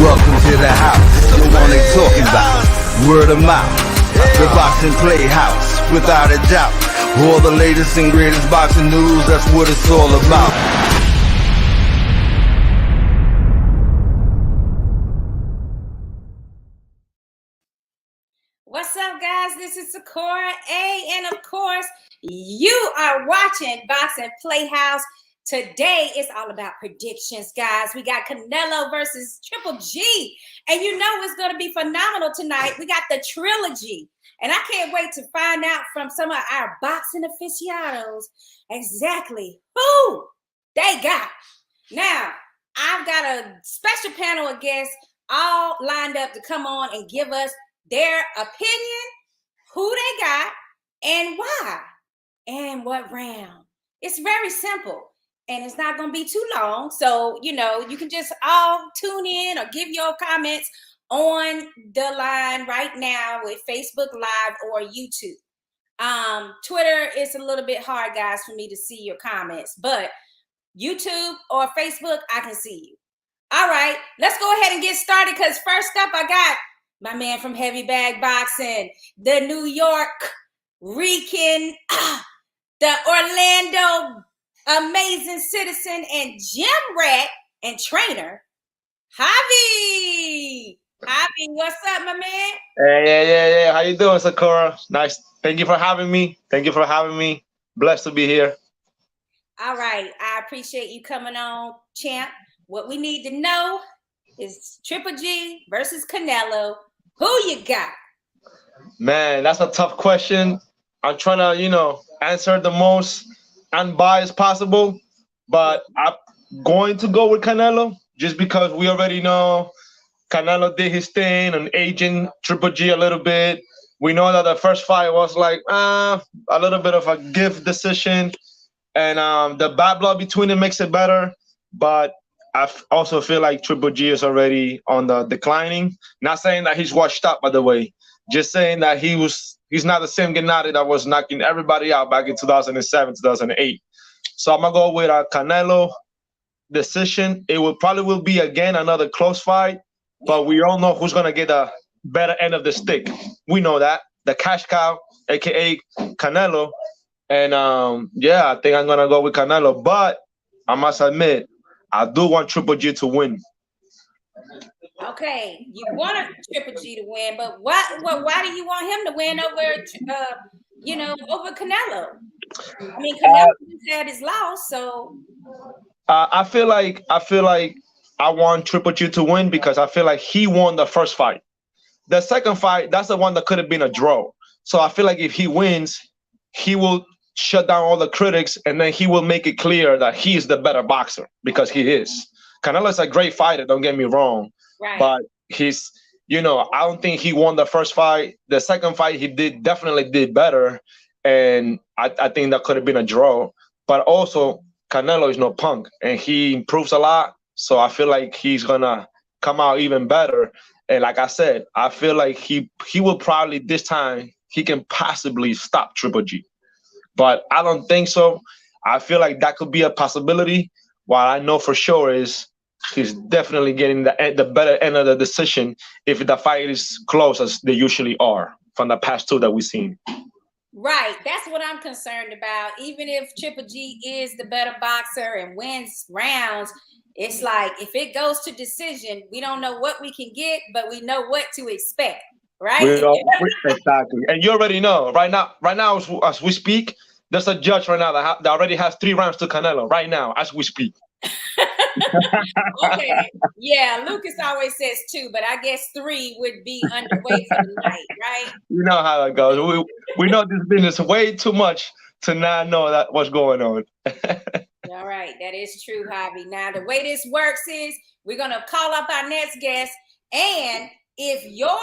Welcome to the house, the one they talking about. Word of mouth, the Boxing Playhouse, without a doubt. All the latest and greatest boxing news, that's what it's all about. What's up, guys? This is Sakura A, and of course, you are watching Boxing Playhouse. Today is all about predictions, guys. We got Canelo versus Triple G, and you know it's going to be phenomenal tonight. We got the Trilogy, and I can't wait to find out from some of our boxing aficionados exactly who they got. Now, I've got a special panel of guests all lined up to come on and give us their opinion, who they got, and why, and what round. It's very simple. And it's not going to be too long. So, you know, you can just all tune in or give your comments on the line right now with Facebook Live or YouTube. Twitter is a little bit hard, guys, for me to see your comments. But YouTube or Facebook, I can see you. All right, let's go ahead and get started because first up, I got my man from Heavy Bag Boxing, the New York Rican, the Orlando amazing citizen and gym rat and trainer, Javi. Javi, what's up, my man? Hey. How you doing, Sakura? Nice. Thank you for having me. Blessed to be here. All right. I appreciate you coming on, champ. What we need to know is Triple G versus Canelo. Who you got? Man, that's a tough question. I'm trying to, answer the most unbiased possible, but I'm going to go with Canelo just because we already know Canelo did his thing and aging Triple G a little bit. We know that the first fight was like a little bit of a give decision, and the bad blood between them makes it better. But I also feel like Triple G is already on the declining. Not saying that he's washed up, by the way. Just saying that he's not the same Gennady that was knocking everybody out back in 2007, 2008. So I'm going to go with a Canelo decision. It probably will be, again, another close fight, but we all know who's going to get a better end of the stick. We know that. The cash cow, a.k.a. Canelo. And, I think I'm going to go with Canelo. But I must admit, I do want Triple G to win. Okay, you want Triple G to win, but why do you want him to win over Canelo? I mean, Canelo had his loss, so I feel like I want Triple G to win because I feel like he won the first fight. The second fight, that's the one that could have been a draw. So I feel like if he wins, he will shut down all the critics, and then he will make it clear that he is the better boxer because he is. Canelo is a great fighter, don't get me wrong. Right. But he's, I don't think he won the first fight. The second fight, he definitely did better. And I think that could have been a draw. But also, Canelo is no punk, and he improves a lot. So I feel like he's going to come out even better. And like I said, I feel like he will probably this time, he can possibly stop Triple G. But I don't think so. I feel like that could be a possibility. What I know for sure is he's definitely getting the better end of the decision if the fight is close as they usually are from the past two that we've seen. Right. That's what I'm concerned about. Even if Triple G is the better boxer and wins rounds, it's like if it goes to decision, we don't know what we can get, but we know what to expect. Right? Exactly. And you already know right now as we speak, there's a judge right now that already has 3 rounds to Canelo right now as we speak. Okay. Yeah, Lucas always says 2, but I guess 3 would be underway for the night, right? You know how it goes. We know this business way too much to not know that what's going on. All right, that is true, Javi. Now, the way this works is we're going to call up our next guest, and if your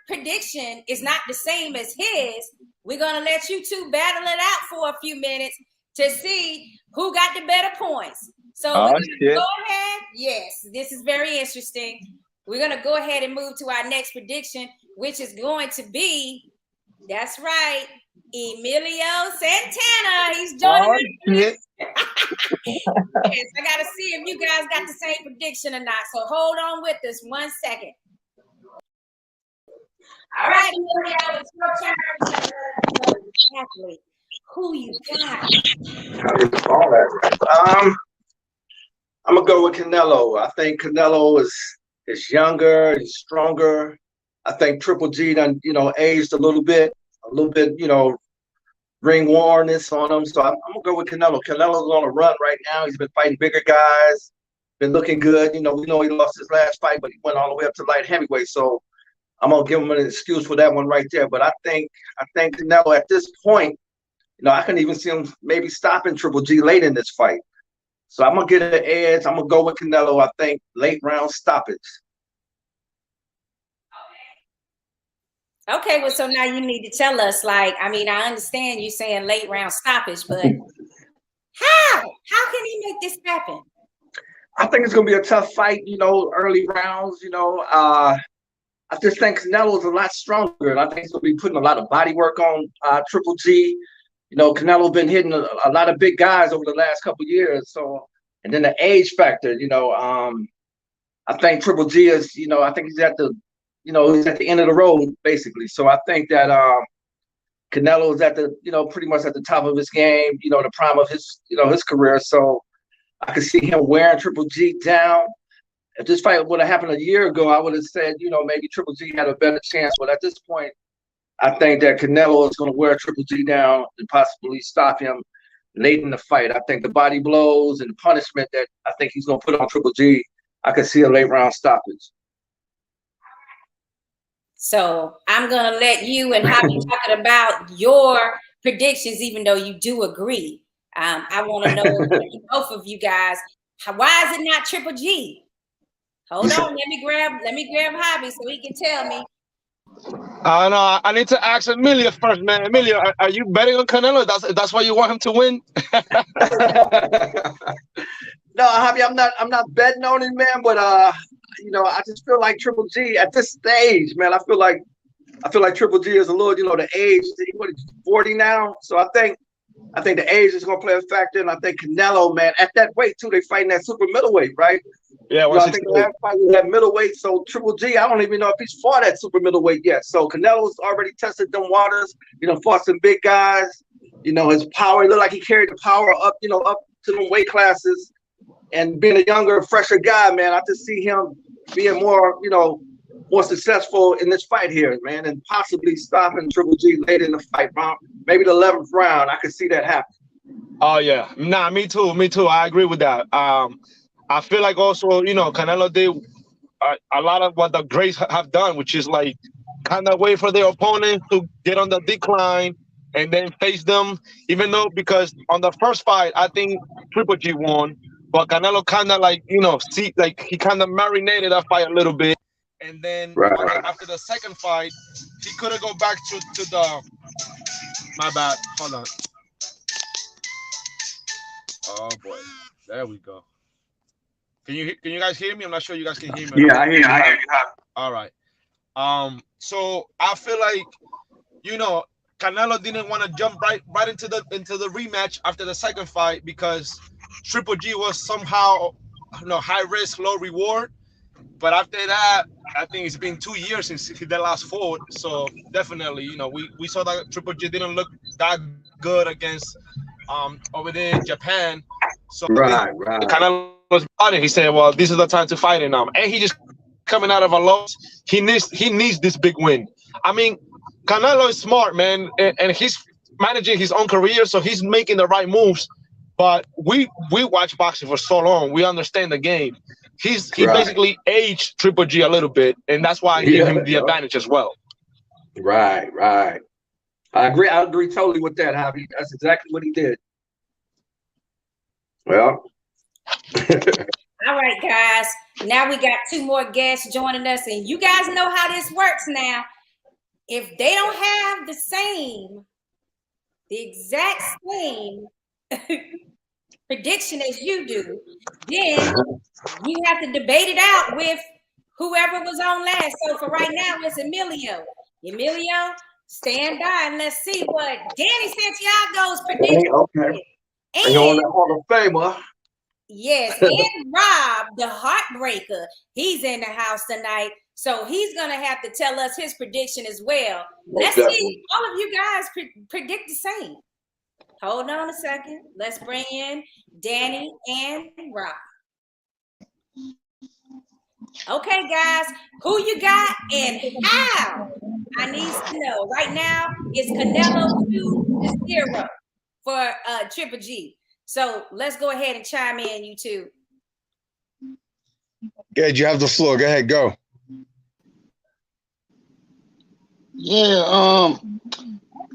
prediction is not the same as his, we're going to let you two battle it out for a few minutes to see who got the better points. So we're going to go ahead. Yes, this is very interesting. We're going to go ahead and move to our next prediction, which is going to be, that's right, Emilio Santana. He's joining us. Yes. Yes, I gotta see if you guys got the same prediction or not. So hold on with us 1 second. All right, Emilio, it's your turn. Exactly. Who you got? I'm gonna go with Canelo. I think Canelo is younger, he's stronger. I think Triple G done, aged a little bit, ring wornness on him. So I'm gonna go with Canelo. Canelo's on a run right now. He's been fighting bigger guys, been looking good. We know he lost his last fight, but he went all the way up to light heavyweight. So I'm gonna give him an excuse for that one right there. But I think Canelo at this point, I can even see him maybe stopping Triple G late in this fight. So I'm gonna get an edge. I'm gonna go with Canelo. I think late round stoppage. Okay, well, so now you need to tell us, I understand you saying late round stoppage, but how can he make this happen? I think it's gonna be a tough fight, early rounds, I just think Canelo is a lot stronger, and I think he's gonna be putting a lot of body work on Triple G. Canelo been hitting a lot of big guys over the last couple of years. So, and then the age factor, I think Triple G is, I think he's at the end of the road, basically. So I think that Canelo is at the, pretty much at the top of his game, the prime of his, his career. So I could see him wearing Triple G down. If this fight would have happened a year ago, I would have said, maybe Triple G had a better chance. But at this point, I think that Canelo is going to wear Triple G down and possibly stop him late in the fight. I think the body blows and the punishment that I think he's going to put on Triple G, I could see a late round stoppage. So I'm going to let you and Javi talking about your predictions, even though you do agree. I want to know both of you guys, why is it not Triple G? Hold on, let me grab Javi so he can tell me. No, I need to ask Emilio first, man. Emilio, are you betting on Canelo? That's why you want him to win? No, Javi, I'm not betting on it, man. But I just feel like Triple G at this stage, man. I feel like Triple G is a little, the age. What is 40 now? So I think the age is gonna play a factor, and I think Canelo, man, at that weight too, they fighting that super middleweight, right? Yeah, I think the last fight was that middleweight. So Triple G, I don't even know if he's fought at super middleweight yet. So Canelo's already tested them waters. Fought some big guys. His power. It looked like he carried the power up, up to them weight classes. And being a younger, fresher guy, man, I just see him being more, more successful in this fight here, man, and possibly stopping Triple G late in the fight, bro. Maybe the 11th round. I could see that happen. Oh yeah, nah, me too. I agree with that. I feel like also, Canelo did a lot of what the greats have done, which is kind of wait for their opponent to get on the decline and then face them. Even though, because on the first fight, I think Triple G won, but Canelo kind of he kind of marinated that fight a little bit. And then after the second fight, he couldn't go back to the. My bad. Hold on. Oh boy, there we go. Can you guys hear me? I'm not sure you guys can hear me. Yeah, I hear you. All right. So I feel like, Canelo didn't want to jump right into the rematch after the second fight because Triple G was somehow, high risk, low reward. But after that, I think it's been 2 years since the last fought. So definitely, we saw that Triple G didn't look that good against over there in Japan. So right. Canelo was body. He said, "Well, this is the time to fight it now." And he just coming out of a loss. He needs this big win. I mean, Canelo is smart, man, and he's managing his own career, so he's making the right moves. But we watch boxing for so long, we understand the game. He basically aged Triple G a little bit, and that's why I give him the advantage as well. Right. I agree totally with that, Javi. That's exactly what he did. Well. All right, guys. Now we got 2 more guests joining us, and you guys know how this works now. If they don't have the exact same prediction as you do, then you have to debate it out with whoever was on last. So for right now, it's Emilio. Emilio, stand by and let's see what Danny Santiago's prediction Okay. is. And on And the Hall of Famer. yes, and Rob, the Heartbreaker, he's in the house tonight. So he's going to have to tell us his prediction as well. Let's see if all of you guys predict the same. Hold on a second. Let's bring in Danny and Rob. Okay, guys, who you got and how? I need to know. Right now, it's Canelo 2-0 for Triple G. So let's go ahead and chime in, you two. Good, you have the floor. Go ahead, go. Yeah,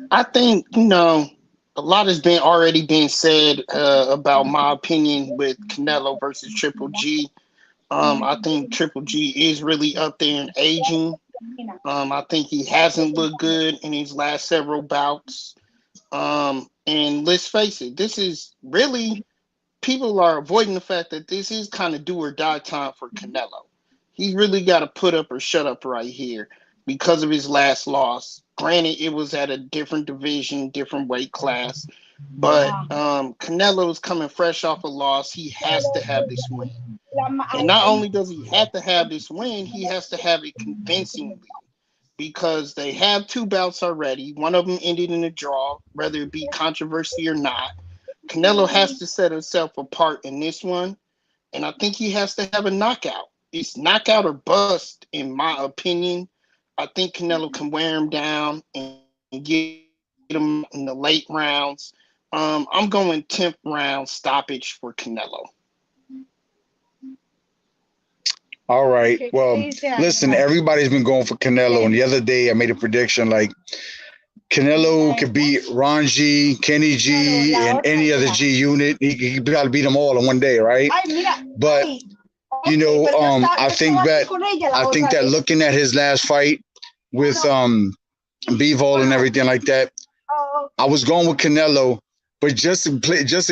I think, you know, a lot has been already been said about my opinion with Canelo versus Triple G. I think Triple G is really up there in aging. I think he hasn't looked good in his last several bouts. And let's face it, this is really, people are avoiding the fact that this is kind of do or die time for Canelo. He really got to put up or shut up right here because of his last loss. Granted, it was at a different division, different weight class, but Canelo is coming fresh off a loss. He has to have this win. And not only does he have to have this win, he has to have it convincingly, because they have 2 bouts already. One of them ended in a draw, whether it be controversy or not. Canelo has to set himself apart in this one, and I think he has to have a knockout. It's knockout or bust, in my opinion. I think Canelo can wear him down and get him in the late rounds. I'm going 10th round stoppage for Canelo. All right. Well, listen, everybody's been going for Canelo, and the other day I made a prediction like Canelo could beat Ron G, Kenny G, and any other G unit. He got to beat them all in one day, right? But you know, I think that looking at his last fight with Bivol and everything like that, I was going with Canelo, but just to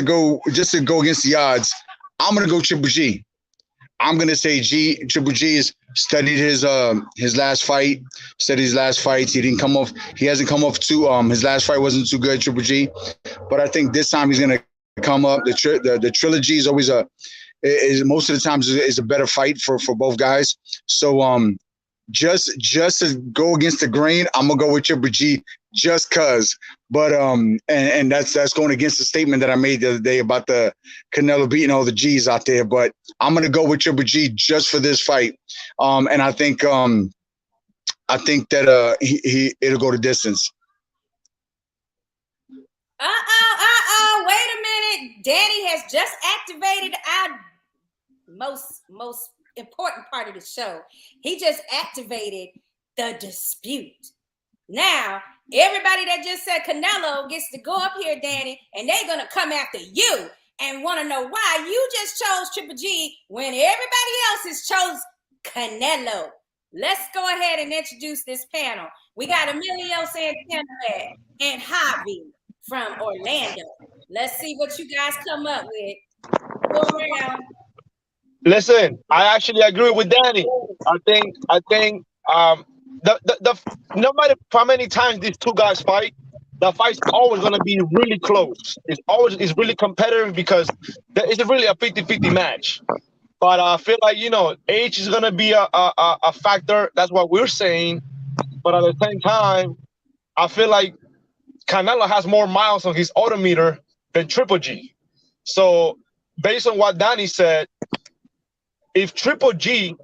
go against the odds, I'm gonna go Triple G. I'm gonna say Triple G has studied his last fight, studied his last fights. He hasn't come off too. His last fight wasn't too good, Triple G, but I think this time he's gonna come up. The trilogy is always most of the times is a better fight for both guys. So just to go against the grain, I'm gonna go with Triple G just cause. But and that's going against the statement that I made the other day about the Canelo beating all the G's out there. But I'm gonna go with Triple G just for this fight. And I think that it'll go the distance. Wait a minute. Danny has just activated our most important part of the show. He just activated the dispute. Now, everybody that just said Canelo gets to go up here, Danny, and they're going to come after you and want to know why you just chose Triple G when everybody else has chose Canelo. Let's go ahead and introduce this panel. We got Emilio Santana and Javi from Orlando. Let's see what you guys come up with. Go around. Listen, I actually agree with Danny. I think no matter how many times these two guys fight, the fight's always going to be really close. It's really competitive because it's really a 50-50 match. But I feel like, age is going to be a factor. That's what we're saying. But at the same time, I feel like Canelo has more miles on his odometer than Triple G. So based on what Danny said, if Triple G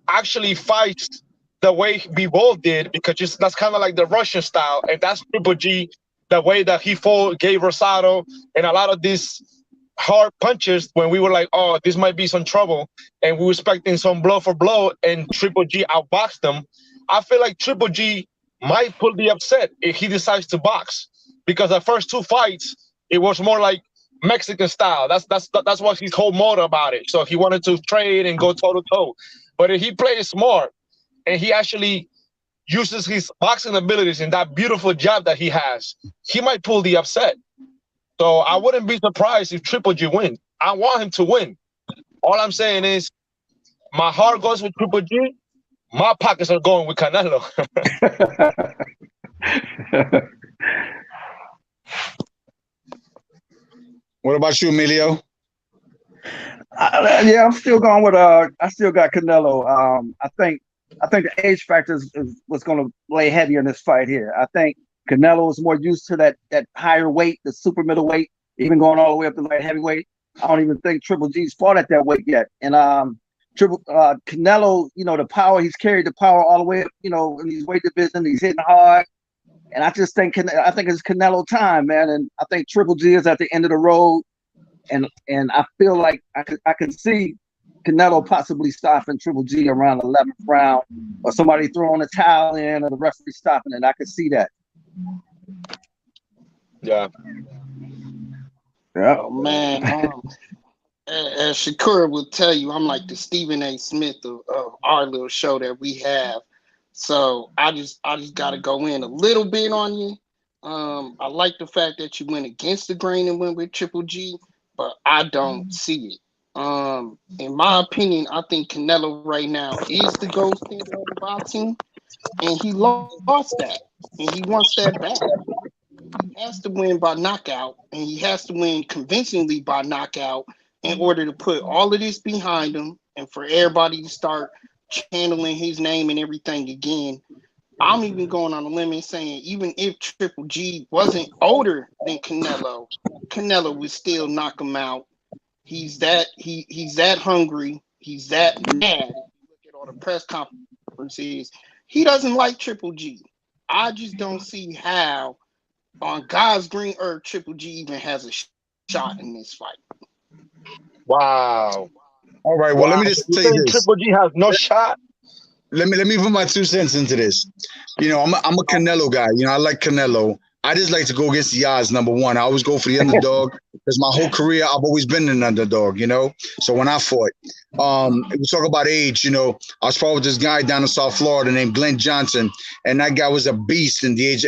actually fights the way Bivol did, because that's kind of like the Russian style, and that's Triple G, the way that he gave Rosado and a lot of these hard punches when we were like, oh, this might be some trouble, and we were expecting some blow for blow, and Triple G outboxed them. I feel like Triple G might pull the upset if he decides to box, because the first 2 fights, it was more like Mexican style. That's what his whole motto about it. So he wanted to trade and go toe to toe. But if he plays smart and he actually uses his boxing abilities and that beautiful jab that he has, he might pull the upset. So I wouldn't be surprised if Triple G wins. I want him to win. All I'm saying is my heart goes with Triple G. My pockets are going with Canelo. What about you, Emilio? Yeah, I'm still going with I still got Canelo. I think the age factor is what's going to lay heavy in this fight here. I think Canelo is more used to that higher weight, the super middleweight, even going all the way up to light heavyweight. I don't even think Triple G's fought at that weight yet. And Canelo, the power, he's carried the power all the way up, in these weight division. He's hitting hard. And I just think it's Canelo time, man. And I think Triple G is at the end of the road. And I feel like I can see Canelo possibly stopping Triple G around the 11th round, or somebody throwing a towel in, or the referee stopping it. I can see that. Yeah. Oh man, as Shakur will tell you, I'm like the Stephen A. Smith of our little show that we have. So I just gotta go in a little bit on you. I like the fact that you went against the grain and went with Triple G, but I don't see it. In my opinion, I think Canelo right now is the gold standard of boxing, and he lost that, and he wants that back. He has to win by knockout, and he has to win convincingly by knockout in order to put all of this behind him and for everybody to start channeling his name and everything again. I'm even going on a limb and saying even if Triple G wasn't older than Canelo, Canelo would still knock him out. He's that hungry. He's that mad. Look at all the press conferences. He doesn't like Triple G. I just don't see how on God's green earth Triple G even has a shot in this fight. Wow. All right. Well, let me just tell you this. Triple G has no shot. Let me put my 2 cents into this. I'm a Canelo guy. I like Canelo. I just like to go against the odds, number one. I always go for the underdog because my whole career I've always been an underdog, So when I fought, we talk about age, I was fought with this guy down in South Florida named Glenn Johnson, and that guy was a beast in his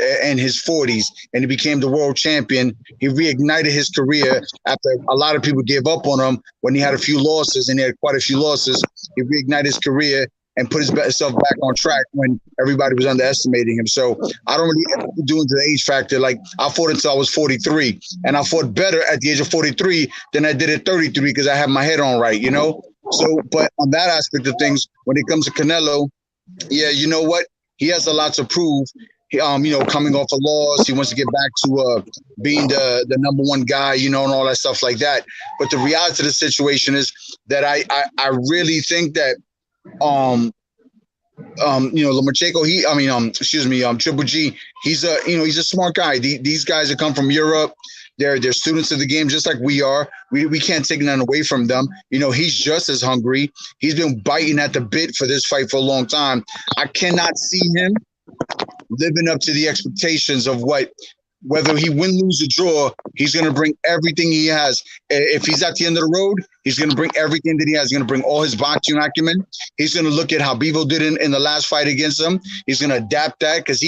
40s, and he became the world champion. He reignited his career after a lot of people gave up on him when he had a few losses, and he had quite a few losses. He reignited his career and put himself back on track when everybody was underestimating him. So I don't really do into the age factor. Like, I fought until I was 43, and I fought better at the age of 43 than I did at 33 because I have my head on right, So, but on that aspect of things, when it comes to Canelo, yeah, you know what? He has a lot to prove. Coming off a loss, he wants to get back to being the number one guy, and all that stuff like that. But the reality of the situation is that I really think that Lomachenko, Triple G, he's a smart guy. These guys that come from Europe, they're students of the game just like we are. We can't take none away from them. He's just as hungry. He's been biting at the bit for this fight for a long time. I cannot see him living up to the expectations of whether he win, lose, or draw, he's going to bring everything he has. If he's at the end of the road, he's going to bring everything that he has. He's going to bring all his boxing acumen. He's going to look at how Bevo did in the last fight against him. He's going to adapt that because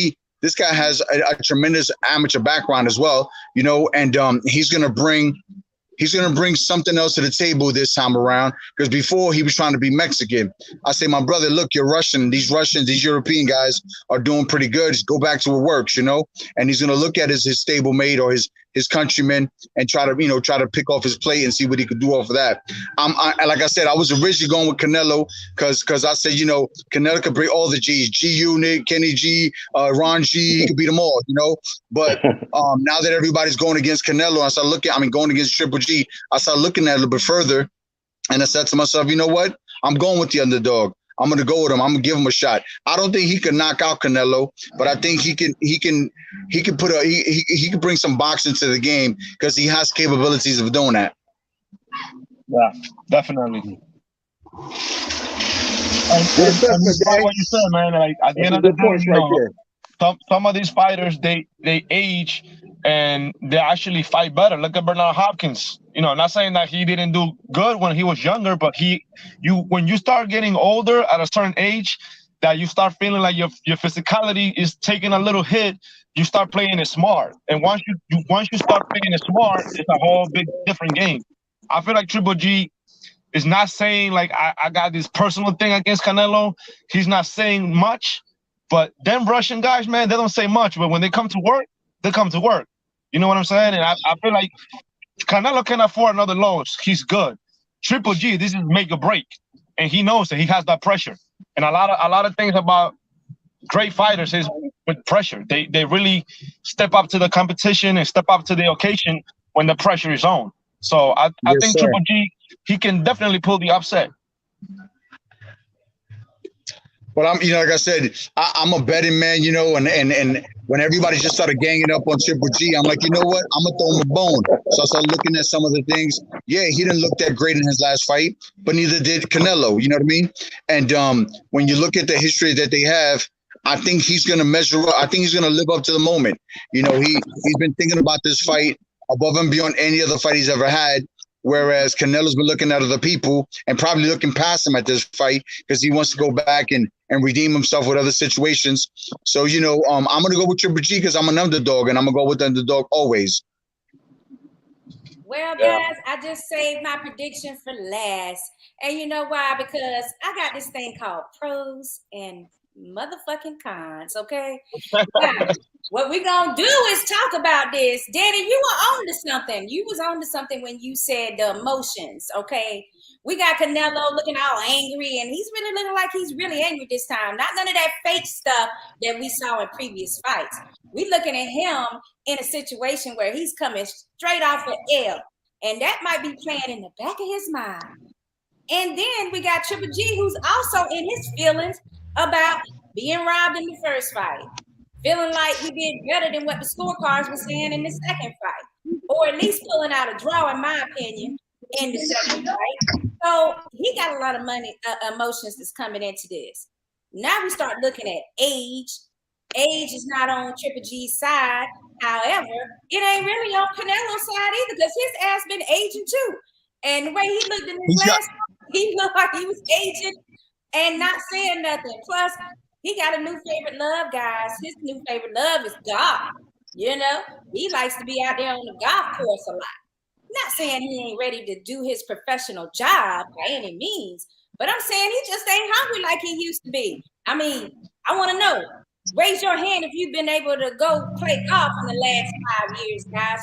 this guy has a tremendous amateur background as well, and he's going to bring something else to the table this time around, because before he was trying to be Mexican. I say, my brother, look, you're Russian. These European guys are doing pretty good. Just go back to what works, And he's going to look at his stablemate or his countrymen and try to pick off his plate and see what he could do off of that. Like I said, I was originally going with Canelo because I said, Canelo could bring all the G's, G-Unit, Kenny G, Ron G, he could beat them all, But now that everybody's going against Canelo, going against Triple G, I started looking at it a little bit further, and I said to myself, you know what? I'm going with the underdog. I'm going to go with him. I'm going to give him a shot. I don't think he can knock out Canelo, but I think he can bring some boxing to the game because he has capabilities of doing that. Yeah, definitely. And what you said, man, like at the end of the day, some of these fighters, they age and they actually fight better. Look at Bernard Hopkins. Not saying that he didn't do good when he was younger, but when you start getting older at a certain age, that you start feeling like your physicality is taking a little hit, you start playing it smart. And once you start playing it smart, it's a whole big different game. I feel like Triple G is not saying like I got this personal thing against Canelo. He's not saying much, But them Russian guys, man, they don't say much. But when they come to work, they come to work. You know what I'm saying? And I feel like Canelo can afford another loss. He's good. Triple G, this is make or break, and he knows that he has that pressure. And a lot of things about great fighters is with pressure. They really step up to the competition and step up to the occasion when the pressure is on. So I think Triple G, he can definitely pull the upset. But I'm, like I said, I'm a betting man, and when everybody just started ganging up on Triple G, I'm like, you know what? I'm gonna throw him a bone. So I started looking at some of the things. Yeah, he didn't look that great in his last fight, but neither did Canelo. You know what I mean? And when you look at the history that they have, I think he's gonna measure up. I think he's gonna live up to the moment. He's been thinking about this fight above and beyond any other fight he's ever had. Whereas Canelo's been looking at other people and probably looking past him at this fight because he wants to go back and redeem himself with other situations. So, I'm going to go with Triple G because I'm an underdog, and I'm going to go with the underdog always. Well, guys, I just saved my prediction for last. And you know why? Because I got this thing called pros and motherfucking cons, okay? Now, what we're going to do is talk about this. Danny, you were on to something. You was on to something when you said the emotions, okay? We got Canelo looking all angry, and he's really looking like he's really angry this time. Not none of that fake stuff that we saw in previous fights. We looking at him in a situation where he's coming straight off of L, and that might be playing in the back of his mind. And then we got Triple G, who's also in his feelings about being robbed in the first fight, feeling like he did better than what the scorecards were saying in the second fight, or at least pulling out a draw, in my opinion, in the second fight. So he got a lot of emotions that's coming into this. Now we start looking at age. Age is not on Triple G's side. However, it ain't really on Canelo's side either, because his ass been aging too. And the way he looked in his last fight, he looked like he was aging and not saying nothing. Plus, he got a new favorite love, guys. His new favorite love is golf. He likes to be out there on the golf course a lot. Not saying he ain't ready to do his professional job by any means, but I'm saying he just ain't hungry like he used to be. I mean, I want to know. Raise your hand if you've been able to go play golf in the last 5 years, guys.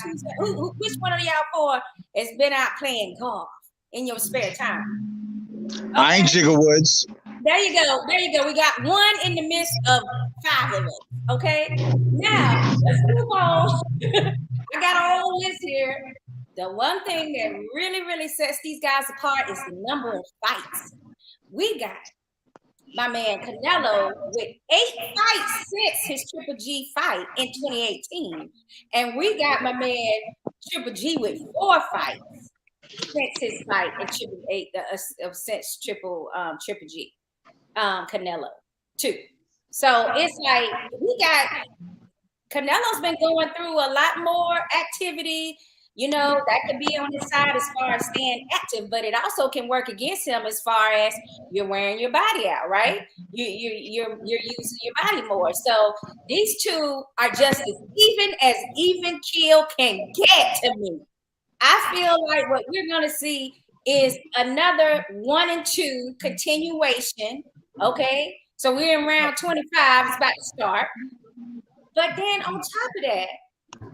Which one of y'all four has been out playing golf in your spare time? Okay. I ain't Jigger Woods. There you go. We got one in the midst of 5 of us. Okay. Now let's move on. I got a whole list here. The one thing that really, really sets these guys apart is the number of fights. We got my man Canelo with 8 fights since his Triple G fight in 2018. And we got my man Triple G with 4 fights since his fight in since Triple G. Canelo 2. So it's like Canelo's been going through a lot more activity. That could be on his side as far as staying active, but it also can work against him as far as you're wearing your body out, right? You're using your body more. So these two are just as even keel can get to me. I feel like what we're going to see is another 1 and 2 continuation. Okay, so we're in round 25. It's about to start. But then on top of that,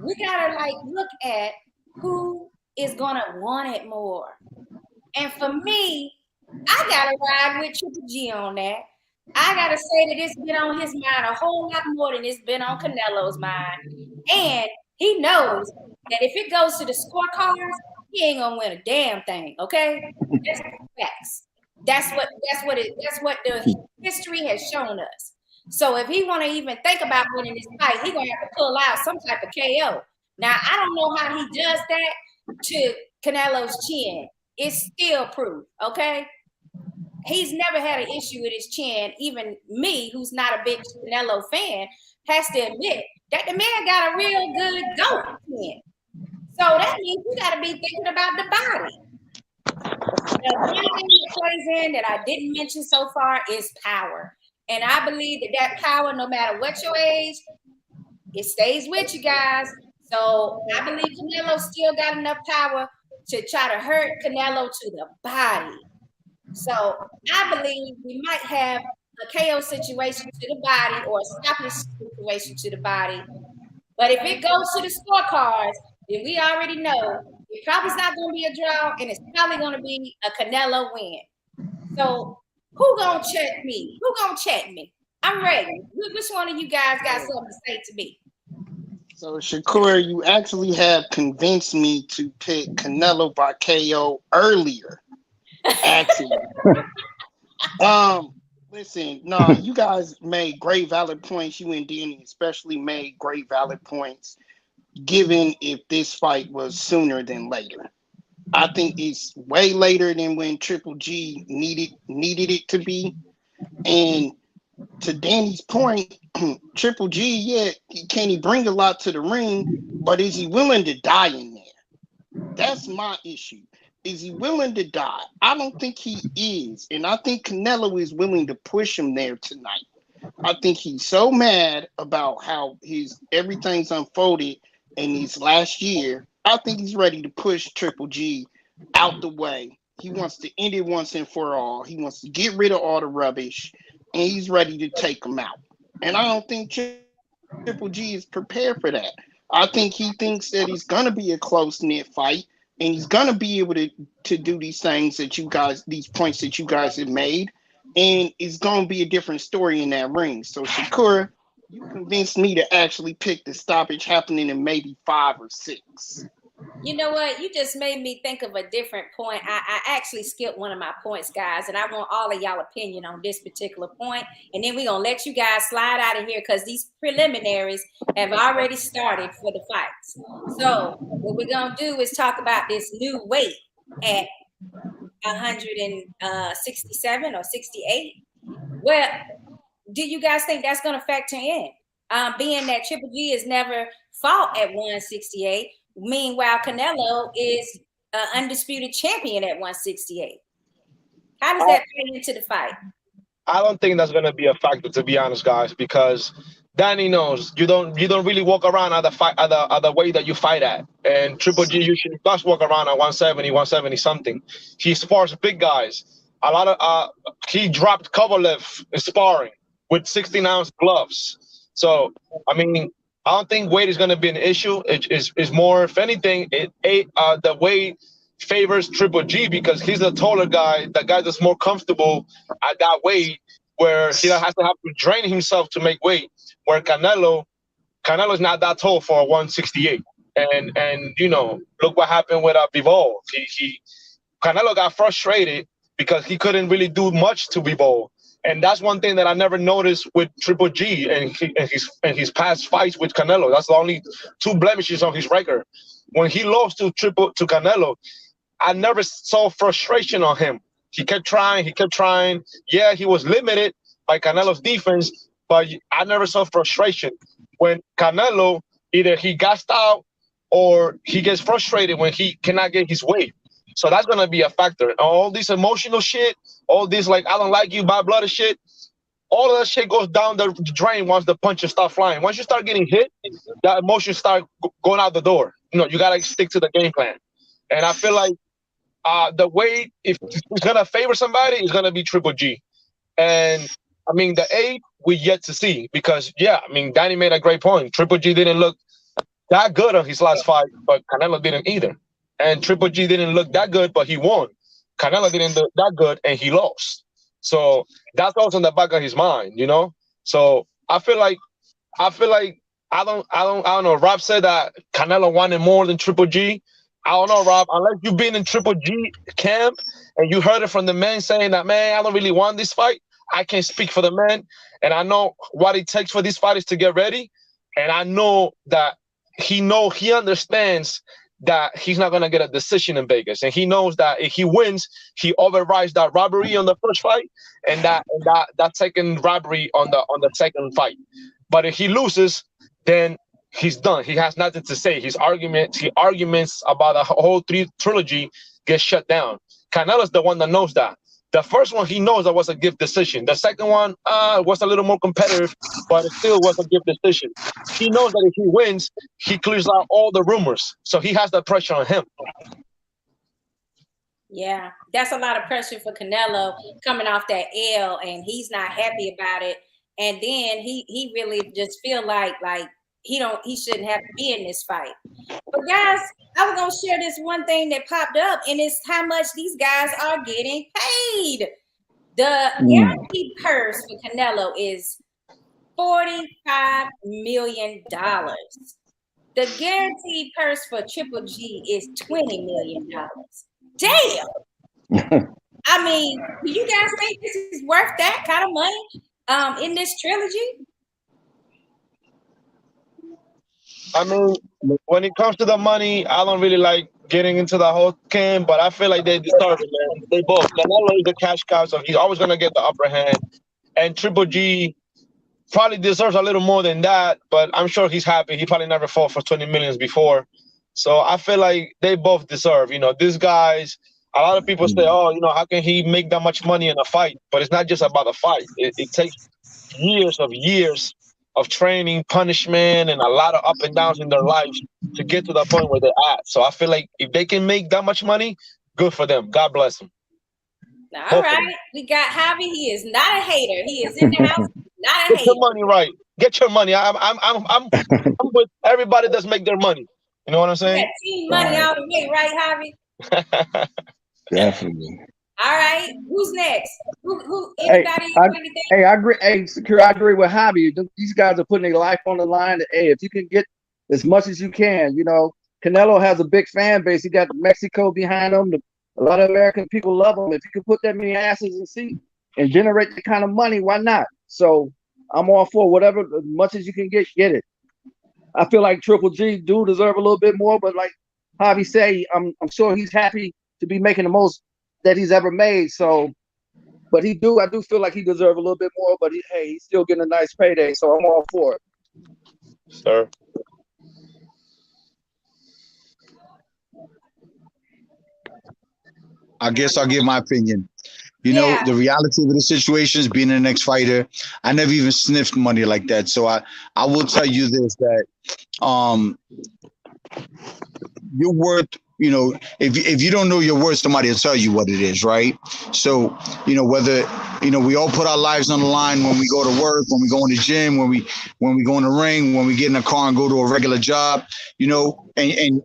we gotta look at who is gonna want it more. And for me, I gotta ride with Triple G on that. I gotta say that it's been on his mind a whole lot more than it's been on Canelo's mind. And he knows that if it goes to the scorecards, he ain't gonna win a damn thing. Okay, that's facts. That's what the history has shown us. So if he want to even think about winning this fight, he's gonna have to pull out some type of KO. Now I don't know how he does that to Canelo's chin. It's still proof, okay? He's never had an issue with his chin. Even me, who's not a big Canelo fan, has to admit that the man got a real good goat chin. So that means we got to be thinking about the body. The one thing that plays in that I didn't mention so far is power. And I believe that power, no matter what your age, it stays with you guys. So I believe Canelo still got enough power to try to hurt Canelo to the body. So I believe we might have a KO situation to the body or a stoppage situation to the body. But if it goes to the scorecards, then we already know it probably is not going to be a draw, and it's probably going to be a Canelo win. So who gonna check me? Who gonna check me? I'm ready. Which one of you guys got something to say to me? So Shakur, you actually have convinced me to pick Canelo by KO earlier. Actually. Listen, no, you guys made great valid points. You and Danny especially made great valid points, given if this fight was sooner than later. I think it's way later than when Triple G needed it to be. And to Danny's point, Triple G, yeah, can he bring a lot to the ring, but is he willing to die in there? That's my issue. Is he willing to die? I don't think he is. And I think Canelo is willing to push him there tonight. I think he's so mad about how everything's unfolded in his last year. I think he's ready to push Triple G out the way. He wants to end it once and for all. He wants to get rid of all the rubbish, and he's ready to take him out. And I don't think Triple G is prepared for that. I think he thinks that it's going to be a close-knit fight, and he's going to be able to do these things that you guys, these points that you guys have made, and it's going to be a different story in that ring. So, Shakur, you convinced me to actually pick the stoppage happening in maybe 5 or 6. You know what? You just made me think of a different point. I actually skipped one of my points, guys, and I want all of y'all opinion on this particular point. And then we're going to let you guys slide out of here because these preliminaries have already started for the fights. So what we're going to do is talk about this new weight at 167 or 68. Well, do you guys think that's going to factor in? Being that Triple G has never fought at 168. Meanwhile, Canelo is an undisputed champion at 168. How does that play into the fight? I don't think that's gonna be a factor, to be honest, guys, because Danny knows you don't really walk around at the weight that you fight at. And Triple G usually does walk around at 170 something. He spars big guys. A lot of he dropped Kovalev in sparring with 16-ounce gloves. So I mean, I don't think weight is going to be an issue. It's more, if anything, the weight favors Triple G because he's a taller guy. The guy that's more comfortable at that weight, where he has to have to drain himself to make weight. Where Canelo's not that tall for a 168. And you know, look what happened with Bivol. Canelo got frustrated because he couldn't really do much to Bivol. And that's one thing that I never noticed with Triple G and his past fights with Canelo. That's the only 2 blemishes on his record. When he lost to Canelo, I never saw frustration on him. He kept trying. Yeah, he was limited by Canelo's defense, but I never saw frustration. When Canelo, either he gassed out or he gets frustrated when he cannot get his weight. So that's going to be a factor. All this emotional shit, all this like, I don't like you, bad blood shit, all of that shit goes down the drain once the punches start flying. Once you start getting hit, that emotion start going out the door. You know, you got to stick to the game plan. And I feel like the way, if it's going to favor somebody, it's going to be Triple G. And, I mean, the 8, we yet to see. Because, yeah, I mean, Danny made a great point. Triple G didn't look that good on his last fight, but Canelo didn't either. And Triple G didn't look that good, but he won. Canelo didn't look that good, and he lost. So that's also in the back of his mind, you know. So I feel like I don't know. Rob said that Canelo wanted more than Triple G. I don't know, Rob. Unless you've been in Triple G camp and you heard it from the men saying that, man, I don't really want this fight. I can't speak for the men, and I know what it takes for these fighters to get ready. And I know that he understands that he's not going to get a decision in Vegas. And he knows that if he wins, he overrides that robbery on the first fight and that second robbery on the second fight. But if he loses, then he's done. He has nothing to say. His arguments about the whole trilogy get shut down. Canelo's the one that knows that. The first one, he knows that was a gift decision. The second one was a little more competitive, but it still was a gift decision. He knows that if he wins, he clears out all the rumors. So he has that pressure on him. Yeah, that's a lot of pressure for Canelo coming off that L, and he's not happy about it. And then he really just feel like he shouldn't have to be in this fight. But guys, I was gonna share this one thing that popped up, and it's how much these guys are getting paid. The guaranteed purse for Canelo is $45 million. The guaranteed purse for Triple G is $20 million. Damn. I mean, do you guys think this is worth that kind of money in this trilogy? I mean, when it comes to the money, I don't really like getting into the whole game, but I feel like they deserve it, man. They both. Canelo is the cash cow, so he's always gonna get the upper hand. And Triple G probably deserves a little more than that, but I'm sure he's happy. He probably never fought for 20 million before. So I feel like they both deserve, these guys. A lot of people say, oh, how can he make that much money in a fight? But it's not just about the fight. It takes years of training, punishment, and a lot of up and downs in their lives to get to the point where they're at. So I feel like if they can make that much money, good for them. God bless them. All right. We got Javi. He is not a hater. He is in the house, not a hater. Get your money right. Get your money. I'm with everybody that's make their money. You know what I'm saying? Team money all the way, right, Javi? Definitely. All right. Who's next? Who anybody? I agree. Hey, Secure, I agree with Javi. These guys are putting their life on the line. Hey, if you can get as much as you can, Canelo has a big fan base. He got Mexico behind him. A lot of American people love him. If you can put that many asses in seat and generate the kind of money, why not? So I'm all for whatever, as much as you can get it. I feel like Triple G do deserve a little bit more, but like Javi say, I'm sure he's happy to be making the most that he's ever made. So, but I do feel like he deserves a little bit more, but he's still getting a nice payday. So I'm all for it. Sir. I guess I'll give my opinion. The reality of the situation is being an ex-fighter. I never even sniffed money like that. So I will tell you this, that you're worth, if you don't know your worth, somebody will tell you what it is, right? So, whether, we all put our lives on the line when we go to work, when we go in the gym, when we go in the ring, when we get in a car and go to a regular job, and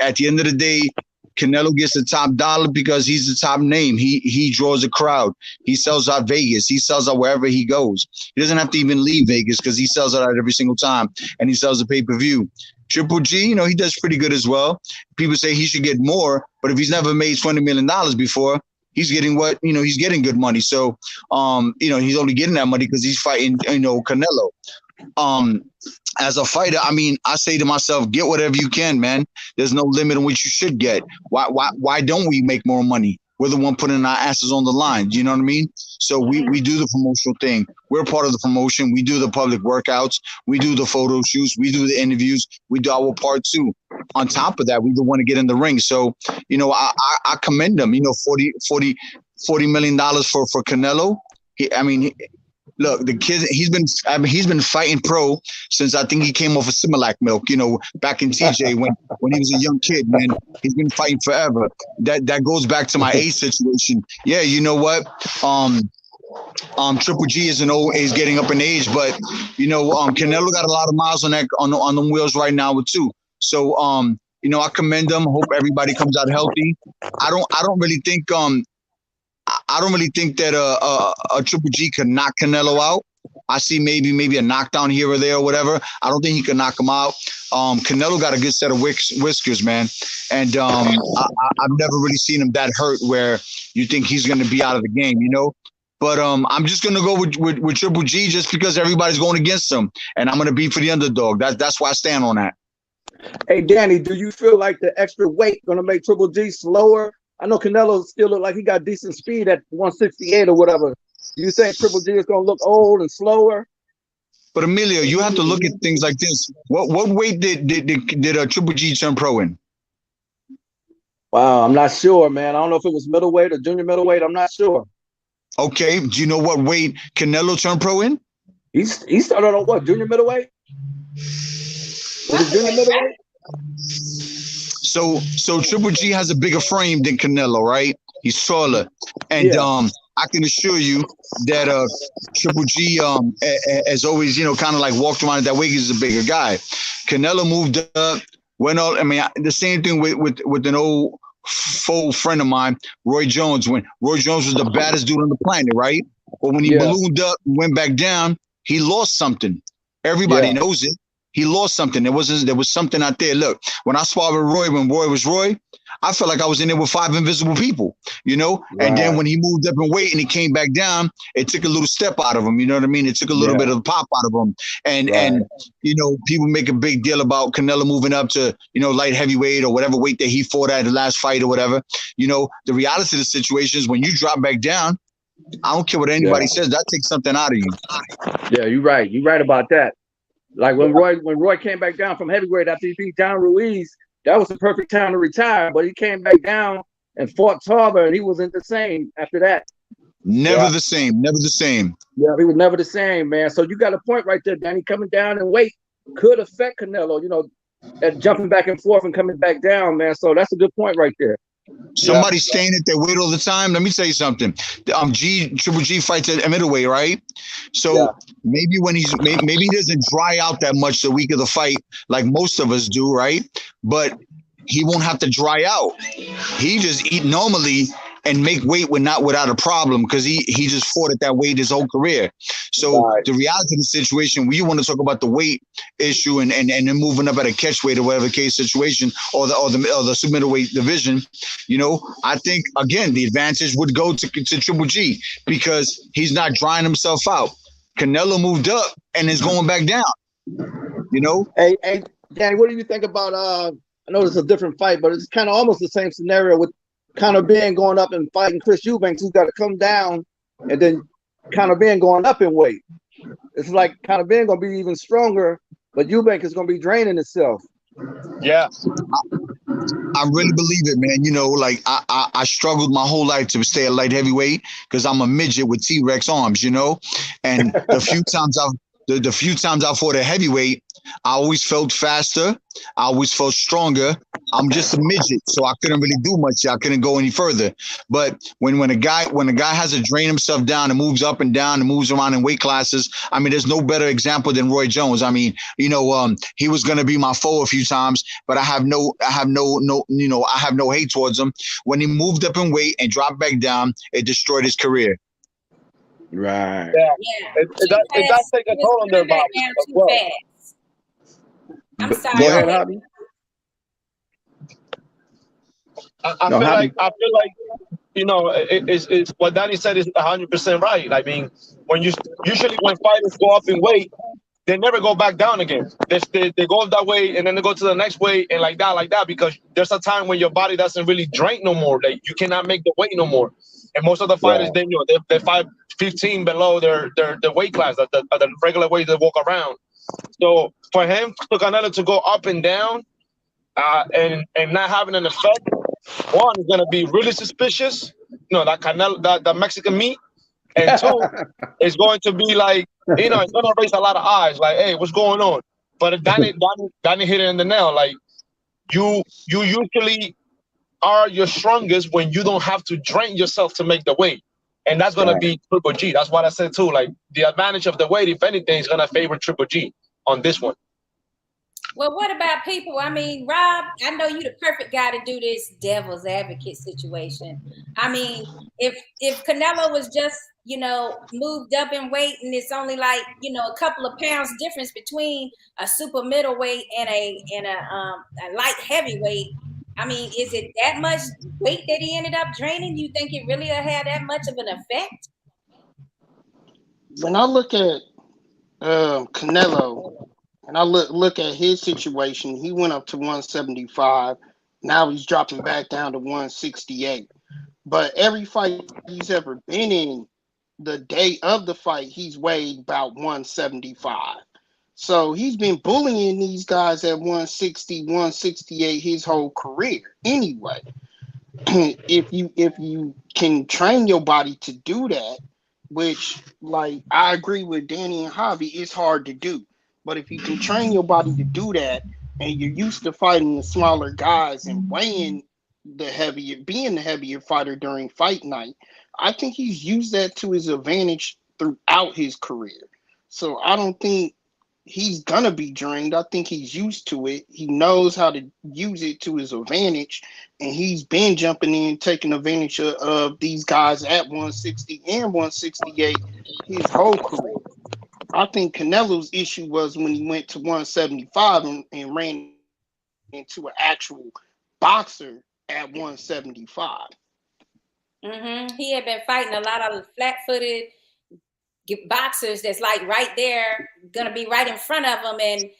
at the end of the day, Canelo gets the top dollar because he's the top name. He draws a crowd. He sells out Vegas. He sells out wherever he goes. He doesn't have to even leave Vegas because he sells it out every single time, and he sells the pay-per-view. Triple G, he does pretty good as well. People say he should get more, but if he's never made $20 million before, he's getting he's getting good money. So, he's only getting that money because he's fighting, Canelo. As a fighter, I say to myself, get whatever you can, man. There's no limit on what you should get. Why don't we make more money? We're the one putting our asses on the line. You know what I mean? So we do the promotional thing. We're part of the promotion. We do the public workouts. We do the photo shoots. We do the interviews. We do our part too. On top of that, we don't want to get in the ring. So, I commend them. $40 million for Canelo. Look, the kid, he's been fighting pro since I think he came off of Similac milk, back in TJ when he was a young kid, man. He's been fighting forever. That goes back to my age situation. Yeah, you know what? Triple G is getting up in age, but Canelo got a lot of miles on them wheels right now too. So I commend them. Hope everybody comes out healthy. I don't really think that a Triple G could knock Canelo out. I see maybe a knockdown here or there or whatever. I don't think he can knock him out. Canelo got a good set of whiskers, man. And I've never really seen him that hurt where you think he's going to be out of the game, But I'm just going to go with Triple G just because everybody's going against him. And I'm going to be for the underdog. That's why I stand on that. Hey, Danny, do you feel like the extra weight going to make Triple G slower? I know Canelo still look like he got decent speed at 168 or whatever. Do you think Triple G is going to look old and slower? But Emilio, you have to look at things like this. What weight did Triple G turn pro in? Wow, I'm not sure, man. I don't know if it was middleweight or junior middleweight. I'm not sure. Okay, do you know what weight Canelo turned pro in? He started on what, junior middleweight? Was it junior middleweight? So Triple G has a bigger frame than Canelo, right? He's taller, and I can assure you that Triple G as always, kind of like walked around that way. He's a bigger guy. Canelo moved up, went all. I mean, the same thing with an old friend of mine, Roy Jones. When Roy Jones was the baddest dude on the planet, right? But when he ballooned up and went back down, he lost something. Everybody knows it. He lost something. There was something out there. Look, when I sparred with Roy, when Roy was Roy, I felt like I was in there with 5 invisible people, Right. And then when he moved up in weight and he came back down, it took a little step out of him. You know what I mean? It took a little bit of pop out of him. And people make a big deal about Canelo moving up to, light heavyweight or whatever weight that he fought at the last fight or whatever. The reality of the situation is when you drop back down, I don't care what anybody says, that takes something out of you. Yeah, you're right. You're right about that. Like when Roy came back down from heavyweight after he beat John Ruiz, that was the perfect time to retire. But he came back down and fought Tarver, and he wasn't the same after that. Never the same. Never the same. Yeah, he was never the same, man. So you got a point right there, Danny. Coming down in weight could affect Canelo, at jumping back and forth and coming back down, man. So that's a good point right there. Somebody's staying at their weight all the time. Let me tell you something. Triple G fights at middleweight, right? So maybe when maybe he doesn't dry out that much the week of the fight, like most of us do, right? But he won't have to dry out. He just eat normally and make weight without a problem because he just fought at that weight his whole career. So the reality of the situation, we want to talk about the weight issue and then moving up at a catch weight or whatever case situation or the super middleweight division. I think again the advantage would go to Triple G because he's not drying himself out. Canelo moved up and is going back down. Hey, Danny, what do you think about? I know it's a different fight, but it's kind of almost the same scenario with Conor Benn going up and fighting Chris Eubanks, who's got to come down, and then Conor Benn going up in weight. It's like Conor Benn gonna be even stronger, but Eubanks is gonna be draining itself. Yeah, I really believe it, man. I struggled my whole life to stay at light heavyweight because I'm a midget with T-Rex arms, and the few times I fought at heavyweight, I always felt faster. I always felt stronger. I'm just a midget, so I couldn't really do much. I couldn't go any further. But when a guy has to drain himself down and moves up and down and moves around in weight classes, I mean, there's no better example than Roy Jones. I mean, he was going to be my foe a few times, but I have no hate towards him. When he moved up in weight and dropped back down, it destroyed his career. Right. Yeah. It does take a toll on their body. I'm sorry. Go ahead, Hobby. I feel like it's what Danny said is 100% right. I mean, usually when fighters go up in weight, they never go back down again. They go up that way and then they go to the next weight and like that, because there's a time when your body doesn't really drain no more. Like you cannot make the weight no more. And most of the fighters, they fight 15 below their weight class, the regular weight they walk around. So for him, for Canelo to go up and down and not having an effect, one is going to be really suspicious, that Canelo, that Mexican meat, and two, it's going to be like, it's going to raise a lot of eyes, like, hey, what's going on? But Danny hit it in the nail. Like, you usually are your strongest when you don't have to drain yourself to make the weight. And that's going to be Triple G. That's what I said too. Like the advantage of the weight, if anything, is going to favor Triple G on this one. Well, what about people? I mean, Rob, I know you're the perfect guy to do this devil's advocate situation. I mean, if Canelo was just, moved up in weight and it's only like, a couple of pounds difference between a super middleweight and a light heavyweight, I mean, is it that much weight that he ended up draining? You think it really had that much of an effect? When I look at Canelo and I look at his situation, he went up to 175. Now he's dropping back down to 168. But every fight he's ever been in, the day of the fight, he's weighed about 175. So he's been bullying these guys at 160, 168 his whole career anyway. If you can train your body to do that, which, like, I agree with Danny and Javi, it's hard to do. But if you can train your body to do that, and you're used to fighting the smaller guys and being the heavier fighter during fight night, I think he's used that to his advantage throughout his career. So I don't think he's gonna be drained. I think he's used to it. He knows how to use it to his advantage, and he's been jumping in, taking advantage of these guys at 160 and 168 his whole career. I think Canelo's issue was when he went to 175 and ran into an actual boxer at 175. He had been fighting a lot of flat-footed boxers that's like right there, gonna be right in front of him, and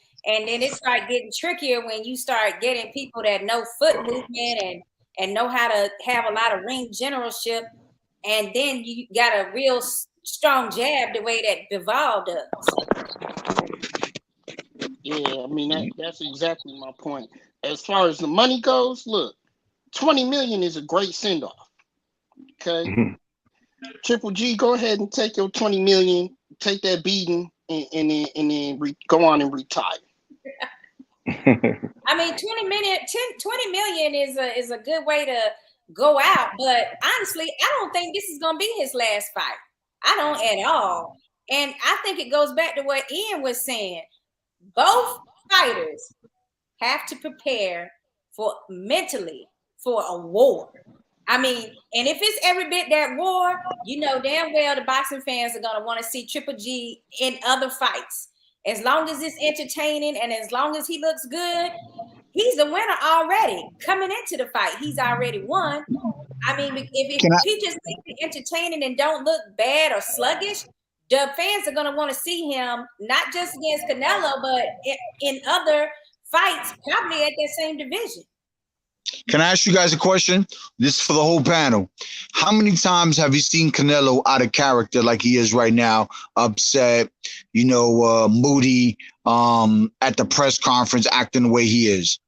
then it started getting trickier when you start getting people that know foot movement and know how to have a lot of ring generalship, and then you got a real strong jab the way that Bivol does. Yeah, I mean that's exactly my point. As far as the money goes, look, 20 million is a great send-off. Okay. Triple G, go ahead and take your 20 million, take that beating, and then go on and retire. I mean, 20 million is a good way to go out, but honestly, I don't think this is gonna be his last fight. I don't at all. And I think it goes back to what Ian was saying. Both fighters have to prepare mentally for a war. I mean, and if it's every bit that war, you know damn well the boxing fans are going to want to see Triple G in other fights. As long as it's entertaining and as long as he looks good, he's the winner already. Coming into the fight, he's already won. I mean, if he just makes it entertaining and don't look bad or sluggish, the fans are going to want to see him not just against Canelo, but in other fights, probably at that same division. Can I ask you guys a question? This is for the whole panel. How many times have you seen Canelo out of character like he is right now, upset, moody, at the press conference, acting the way he is?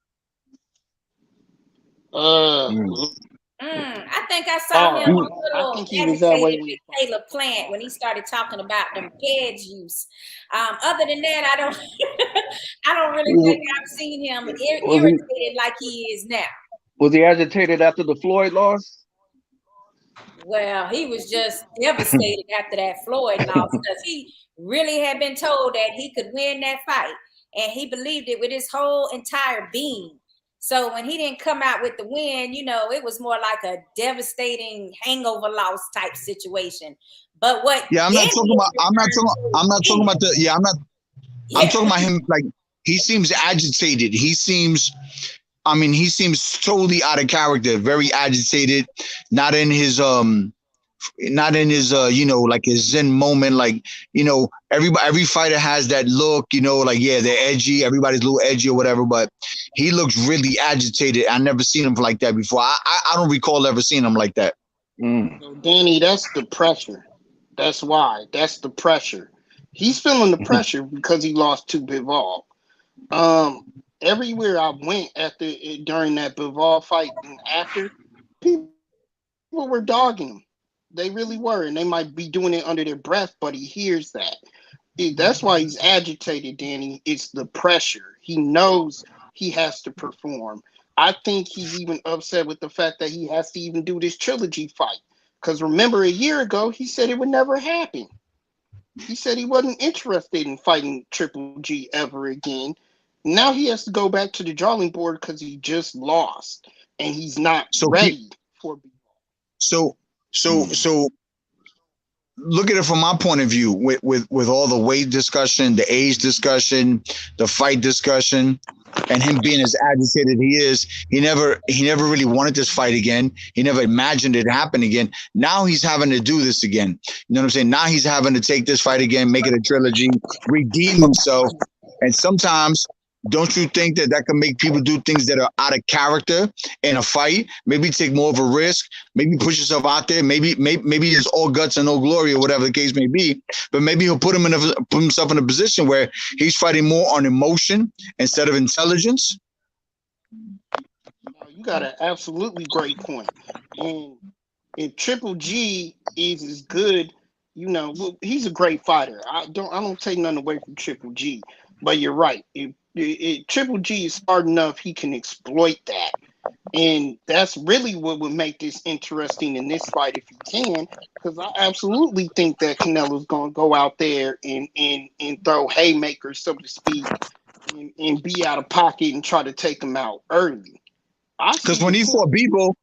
I think I saw him agitated with Taylor Plant when he started talking about them PEDS use. Other than that, I don't really think I've seen him irritated like he is now. Was he agitated after the Floyd loss? Well, he was just devastated after that Floyd loss because he really had been told that he could win that fight, and he believed it with his whole entire being. So when he didn't come out with the win, it was more like a devastating hangover loss type situation. But what? Yeah, I'm talking about him. Like, he seems agitated. He seems totally out of character, very agitated, not in his like his zen moment. Like, every fighter has that look, they're edgy, everybody's a little edgy or whatever, but he looks really agitated. I never seen him like that before. I don't recall ever seeing him like that. Danny, that's the pressure. That's why. That's the pressure. He's feeling the pressure because he lost to Bivol. Everywhere I went during that Bivol fight and after, people were dogging him. They really were, and they might be doing it under their breath, but he hears that. That's why he's agitated, Danny. It's the pressure. He knows he has to perform. I think he's even upset with the fact that he has to even do this trilogy fight. Because remember, a year ago, he said it would never happen. He said he wasn't interested in fighting Triple G ever again. Now he has to go back to the drawing board because he just lost, and he's not ready for. So look at it from my point of view. With all the weight discussion, the age discussion, the fight discussion, and him being as agitated he is, he never really wanted this fight again. He never imagined it happen again. Now he's having to do this again. You know what I'm saying? Now he's having to take this fight again, make it a trilogy, redeem himself, and sometimes. Don't you think that can make people do things that are out of character in a fight? Maybe take more of a risk. Maybe push yourself out there. Maybe it's all guts and no glory or whatever the case may be. But maybe he'll put himself in a position where he's fighting more on emotion instead of intelligence. You got an absolutely great point. And if Triple G is as good, he's a great fighter. I don't take nothing away from Triple G. But you're right. If Triple G is smart enough; he can exploit that, and that's really what would make this interesting in this fight if he can. Because I absolutely think that Canelo's going to go out there and throw haymakers, so to speak, and be out of pocket and try to take him out early. Because when he fought Bevo,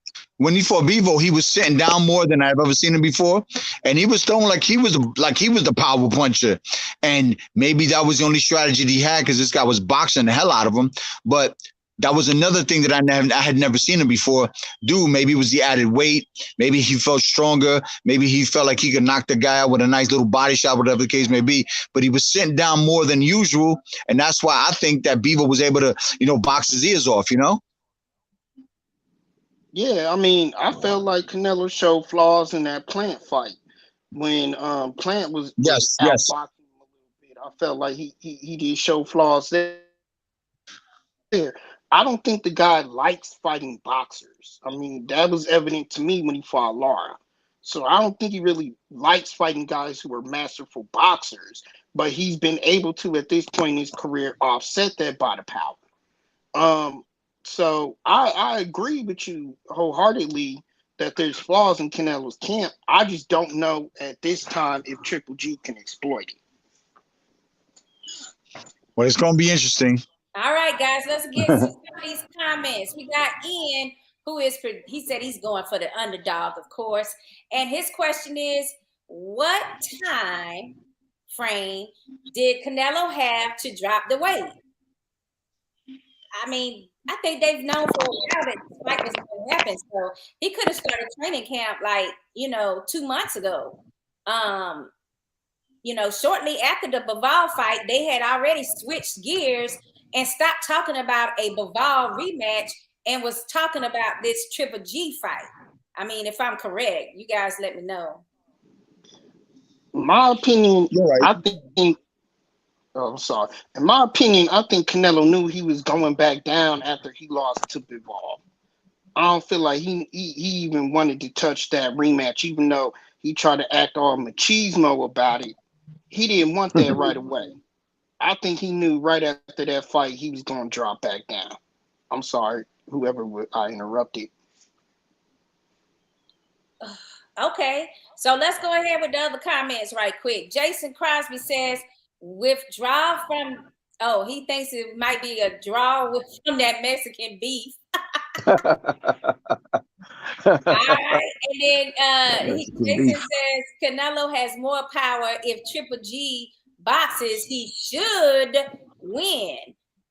he was sitting down more than I've ever seen him before, and he was throwing like he was the power puncher, and maybe that was the only strategy that he had because this guy was boxing the hell out of him. But that was another thing that I had never seen him before do. Maybe it was the added weight. Maybe he felt stronger. Maybe he felt like he could knock the guy out with a nice little body shot, whatever the case may be. But he was sitting down more than usual, and that's why I think that Bevo was able to, box his ears off. Yeah, I mean, I felt like Canelo showed flaws in that Plant fight when Plant was yes. outboxing him a little bit. I felt like he did show flaws there. I don't think the guy likes fighting boxers. I mean, that was evident to me when he fought Lara. So I don't think he really likes fighting guys who are masterful boxers, but he's been able to, at this point in his career, offset that body power. So I agree with you wholeheartedly that there's flaws in Canelo's camp. I just don't know at this time if Triple G can exploit it. Well, it's going to be interesting. All right, guys, let's get to some of these comments. We got Ian, he said he's going for the underdog, of course. And his question is, what time frame did Canelo have to drop the weight? I mean, I think they've known for a while that this fight was going to happen. So he could have started training camp 2 months ago. Shortly after the Bivol fight, they had already switched gears and stopped talking about a Bivol rematch and was talking about this Triple G fight. I mean, if I'm correct, you guys let me know. My opinion, right. I think. Oh, I'm sorry. In my opinion, I think Canelo knew he was going back down after he lost to Bivol. I don't feel like he even wanted to touch that rematch, even though he tried to act all machismo about it. He didn't want that right away. I think he knew right after that fight he was going to drop back down. I'm sorry, whoever I interrupted. Okay, so let's go ahead with the other comments right quick. Jason Crosby says, withdraw from, he thinks it might be a draw from that Mexican beef. All right. And then Jason says Canelo has more power. If Triple G boxes, he should win.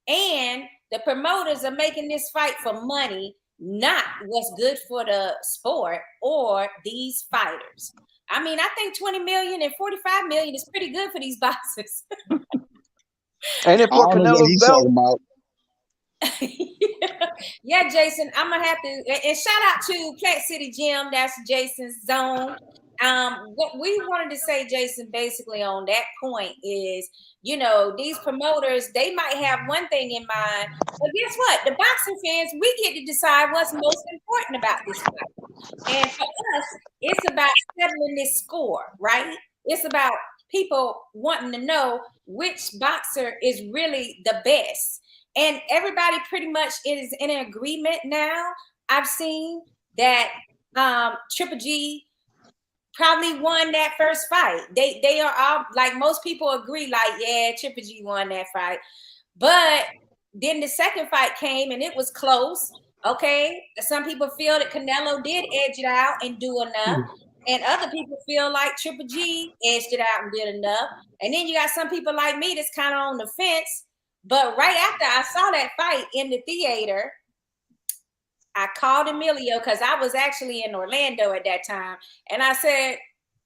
And the promoters are making this fight for money, not what's good for the sport or these fighters. I mean, I think 20 million and 45 million is pretty good for these boxers. And if for Canelo's belt. Yeah, Jason, I'm gonna have to, and shout out to Plant City Gym. That's Jason's zone. What we wanted to say, Jason, basically on that point is, these promoters, they might have one thing in mind, but guess what? The boxing fans, we get to decide what's most important about this fight. And for us, it's about settling this score, right? It's about people wanting to know which boxer is really the best. And everybody pretty much is in agreement now. I've seen that Triple G probably won that first fight. They are all, like, most people agree, like, yeah, Triple G won that fight. But then the second fight came and it was close. Okay. Some people feel that Canelo did edge it out and do enough. And other people feel like Triple G edged it out and did enough. And then you got some people like me that's kind of on the fence. But right after I saw that fight in the theater, I called Emilio because I was actually in Orlando at that time. And I said,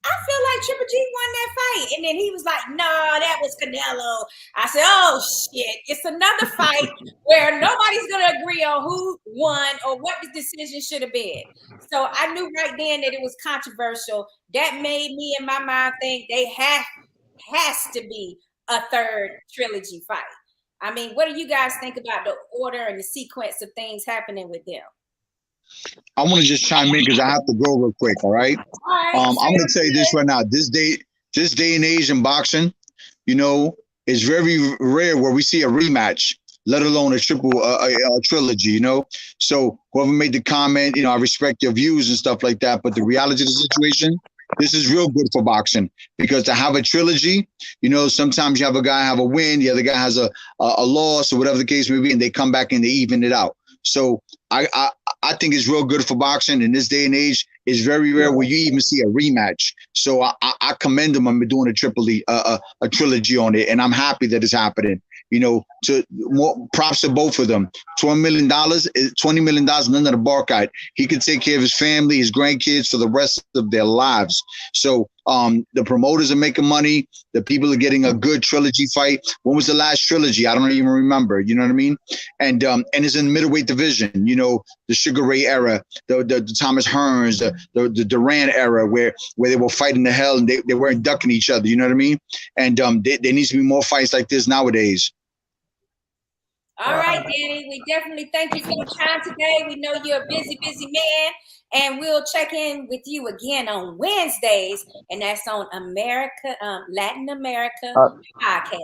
I feel like Triple G won that fight. And then he was like, no, that was Canelo. I said, oh, shit. It's another fight where nobody's going to agree on who won or what the decision should have been. So I knew right then that it was controversial. That made me, in my mind, think they has to be a third trilogy fight. I mean, what do you guys think about the order and the sequence of things happening with them? I want to just chime in because I have to go real quick. All right. I'm going to tell you this right now. This day and age in boxing, it's very rare where we see a rematch let alone a trilogy, you know? So whoever made the comment, you know, I respect your views and stuff like that. But the reality of the situation, this is real good for boxing, because to have a trilogy, you know, sometimes you have a guy have a win, the other guy has a loss, or whatever the case may be, and they come back and they even it out. So I think it's real good for boxing in this day and age. It's very rare where you even see a rematch. So I commend them on doing a trilogy on it, and I'm happy that it's happening. You know, to more props to both of them. $20 million, none of the bark-eyed. He could take care of his family, his grandkids for the rest of their lives. So the promoters are making money. The people are getting a good trilogy fight. When was the last trilogy? I don't even remember. You know what I mean? And it's in the middleweight division. You know, the Sugar Ray era, the Thomas Hearns, the Durant era, where they were fighting the hell and they weren't ducking each other. You know what I mean? And there needs to be more fights like this nowadays. All right, Danny, we definitely thank you for your time today. We know you're a busy man, and we'll check in with you again on Wednesdays, and that's on Latin America podcast.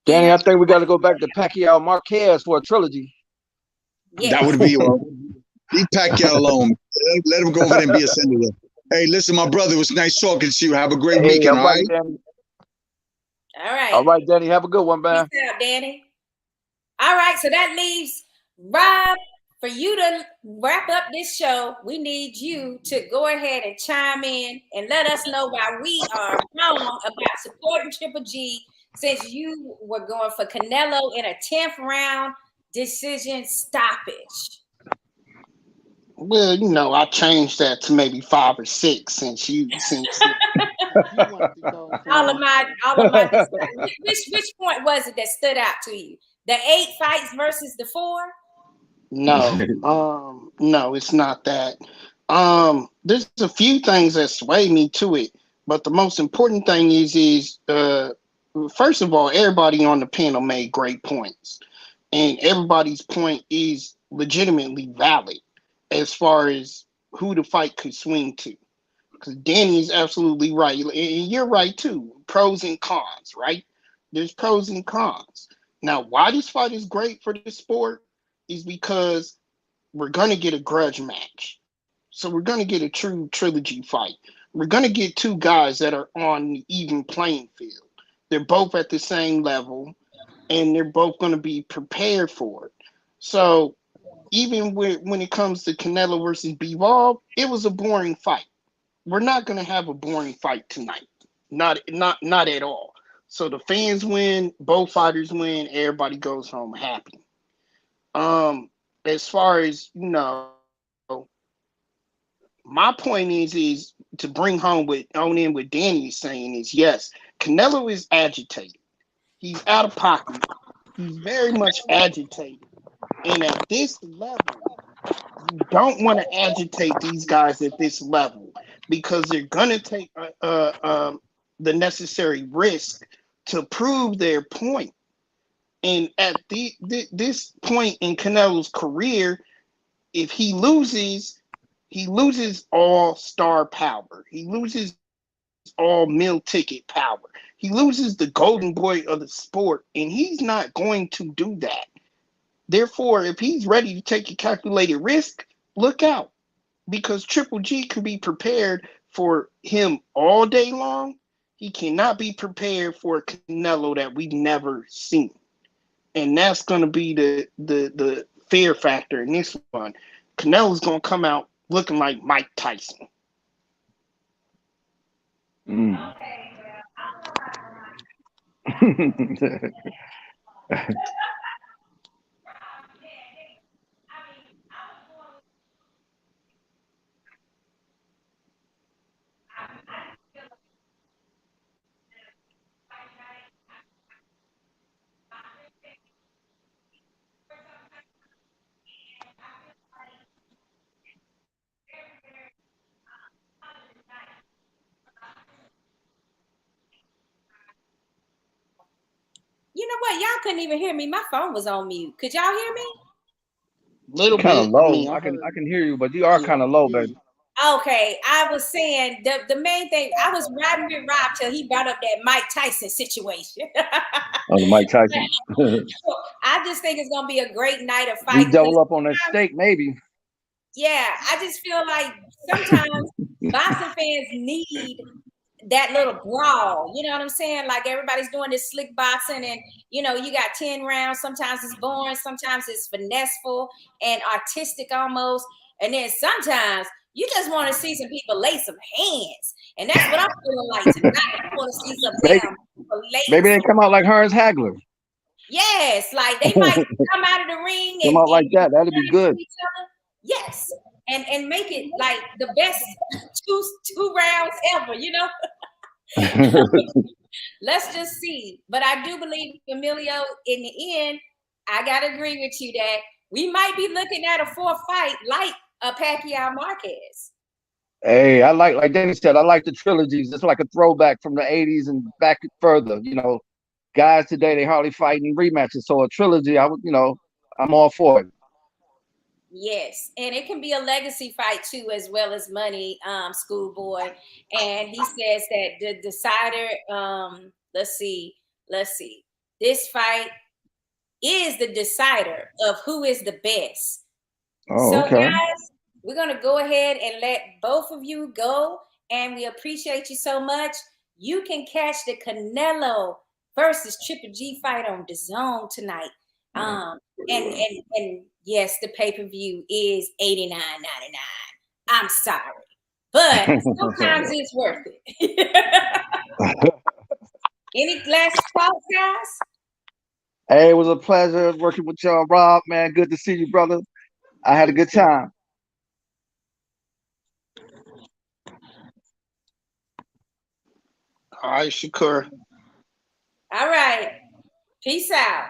Danny, I think we got to go back to Pacquiao Marquez for a trilogy. Yes. That would be leave Pacquiao alone. Let him go over there and be a senator. Hey, listen, my brother, it was nice talking to you. Have a great weekend, all right? Danny. All right. All right, Danny. Have a good one, man. Peace out, Danny. All right, so that leaves Rob. For you to wrap up this show, we need you to go ahead and chime in and let us know why we are wrong about supporting Triple G, since you were going for Canelo in a 10th round decision stoppage. Well, you know, I changed that to maybe 5 or 6 since you wanted to go all of my which point was it that stood out to you? The 8 fights versus the 4? No, no, it's not that. There's a few things that sway me to it, but the most important thing is first of all, everybody on the panel made great points, and everybody's point is legitimately valid as far as who the fight could swing to. Because Danny is absolutely right, and you're right too. Pros and cons, right? There's pros and cons. Now, why this fight is great for the sport is because we're going to get a grudge match. So we're going to get a true trilogy fight. We're going to get 2 guys that are on the even playing field. They're both at the same level, and they're both going to be prepared for it. So even when it comes to Canelo versus Bivol, it was a boring fight. We're not going to have a boring fight tonight. Not at all. So the fans win, both fighters win, everybody goes home happy. As far as, you know, my point is to bring home in what Danny is saying is, yes, Canelo is agitated. He's out of pocket. He's very much agitated. And at this level, you don't want to agitate these guys at this level, because they're going to take the necessary risk to prove their point. And at this point in Canelo's career, if he loses all star power. He loses all meal ticket power. He loses the golden boy of the sport, and he's not going to do that. Therefore, if he's ready to take a calculated risk, look out, because Triple G can be prepared for him all day long. He cannot be prepared for a Canelo that we've never seen. And that's going to be the fear factor in this one. Canelo's going to come out looking like Mike Tyson. You know what? Y'all couldn't even hear me. My phone was on mute. Could y'all hear me? Little kind of bit. low. I mean, I can hear you, but you are kind of low, baby. Okay, I was saying the main thing, I was riding with Rob till he brought up that Mike Tyson situation. Oh, Mike Tyson. I just think it's gonna be a great night of We fighting. double up on that steak, maybe. Yeah, I just feel like sometimes boxing fans need that little brawl. You know what I'm saying? Like everybody's doing this slick boxing, and you got 10 rounds. Sometimes it's boring, sometimes it's finesseful and artistic almost, and then sometimes you just want to see some people lay some hands, and that's what I'm feeling like tonight. I want to see some damn people lay. Maybe they come out like Hearns Hagler. Yes, like they might come out of the ring and Come out like that. That'd be good. Yes, and make it like the best two rounds ever. Let's just see. But I do believe, Emilio, in the end, I gotta agree with you that we might be looking at a fourth fight like a Pacquiao Marquez. Hey, I like Danny said, I like the trilogies. It's like a throwback from the 80s and back further. Guys today, they hardly fighting rematches. So a trilogy, I'm all for it. Yes, and it can be a legacy fight too, as well as money, Schoolboy. And he says that the decider, let's see, this fight is the decider of who is the best. Oh, so okay. Guys, we're gonna go ahead and let both of you go, and we appreciate you so much. You can catch the Canelo versus Triple G fight on DAZN tonight. And yes, the pay-per-view is $89.99. I'm sorry, but sometimes it's worth it. Any last thoughts, guys? Hey, it was a pleasure working with y'all, Rob. Man, good to see you, brother. I had a good time. All right, Shakur. All right. Peace out.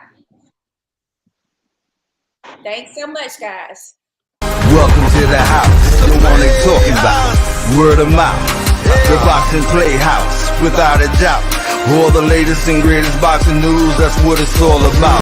Thanks so much, guys. Welcome to the house, the one they talking about. Word of mouth, the Boxing Playhouse, without a doubt. All the latest and greatest boxing news, that's what it's all about.